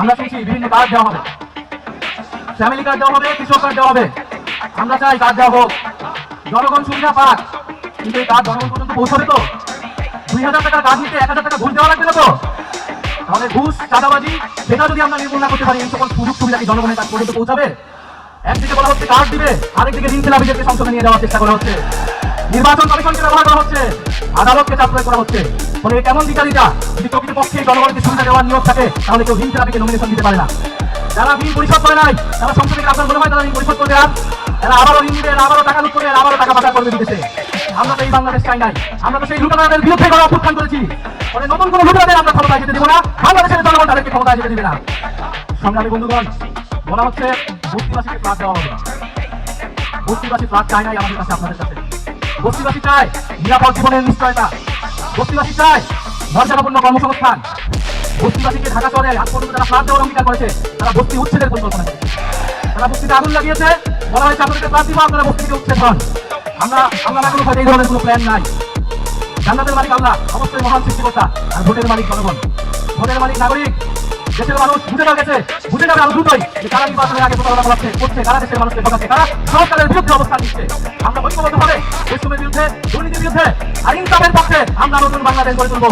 আমরা শুনছি বিভিন্ন কার্ড দেওয়া হবে, ফ্যামিলি কার্ড দেওয়া হবে, কৃষক কার্ড দেওয়া হবে। আমরা চাই কার্ড দেওয়া হোক, জনগণ সুবিধা পাক, কিন্তু এই কার্ড জনগণ পর্যন্ত পৌঁছাবে তো? 2000 টাকার কাজ নিতে 1000 টাকা ঘুষ দেওয়া লাগবে না তো? তাহলে ঘুষ, চাঁদাবাজি সেটা যদি আমরা নির্মূল না করতে পারি, এই সকল সুযোগ সুবিধা কি জনগণের কাছ পর্যন্ত পৌঁছাবে? একদিকে বলা হচ্ছে কার্ড দিবে, আরেকদিকে ঋণ খেলাপিদেরকে সংসদে নিয়ে যাওয়ার চেষ্টা করা হচ্ছে, নির্বাচন কমিশনকে ব্যবহার করা হচ্ছে, আদালতকে চাপ প্রয়োগ করা হচ্ছে। ফলে কেমন বিচারিতা? যদি প্রকৃতপক্ষে জনগণকে সুবিধা দেওয়ার নিয়োগ থাকে, তাহলে কেউ ঋণ খেলাপিকে নমিনেশন দিতে পারে না। যারা ঋণ পরিশোধ করে নাই, যারা সংসদে আপনার মনে হয় তারা ঋণ পরিশোধ করবে, আর এরা আবারও ঋণ দিবে, আবারও টাকা লুট করবে, আবারও টাকা পাচার করবে বিদেশে। আমরা তো এই বাংলাদেশ চাই নাই, আমরা তো সেই লুটেরাদের বিরুদ্ধে গণ অভ্যুত্থান করেছি। ফলে নতুন কোনো লুটেরাদের আমরা ক্ষমতায় যেতে দেবো না, বাংলাদেশের জনগণ তাদেরকে ক্ষমতায় যেতে দেবে না। সংগ্রামী বন্ধুগণ, বলা হচ্ছে বস্তিবাসীকে ফ্ল্যাট দেওয়া হবে। বস্তিবাসী ফ্ল্যাট চায় নাই আমাদের কাছে, আপনাদের কাছে। বস্তিবাসী চায় নিরাপদ জীবনের নিশ্চয়তা, বস্তিবাসী চায় মর্যাদাপূর্ণ কর্মসংস্থান। বস্তিবাসীকে ঢাকা শহরে আজ পর্যন্ত যারা ফ্ল্যাট দেওয়ার অঙ্গীকার করেছে, তারা বস্তি উচ্ছেদের পরিকল্পনা করেছে। তারা বস্তিতে আগুন লাগিয়েছে, বলা হয়েছে আপনাদেরকে ফ্ল্যাট দিব, আপনারা বস্তি থেকে উচ্ছেদ হন। আমরা কোনো ভয় এই ধরনের কোনো প্ল্যান নাই। জান্নাতের মালিক আল্লাহ, অবশ্যই মহান সৃষ্টিকর্তা, আর ভোটের মালিক জনগণ, ভোটের মালিক নাগরিক। দেশের মানুষ বুঝে গেছে, বুঝে যাবে আরো দ্রুতই যে কারা নির্বাচনের আগে প্রতারণা করছে, কারা দেশের মানুষকে ঠকাচ্ছে, কারা সরকারের বিরুদ্ধে অবস্থান নিচ্ছে। আমরা ঐক্যবদ্ধভাবে দেশের বিরুদ্ধে, দুর্নীতির বিরুদ্ধে, আইন কামের পক্ষে আমরা নতুন বাংলাদেশ গড়ে তুলবো।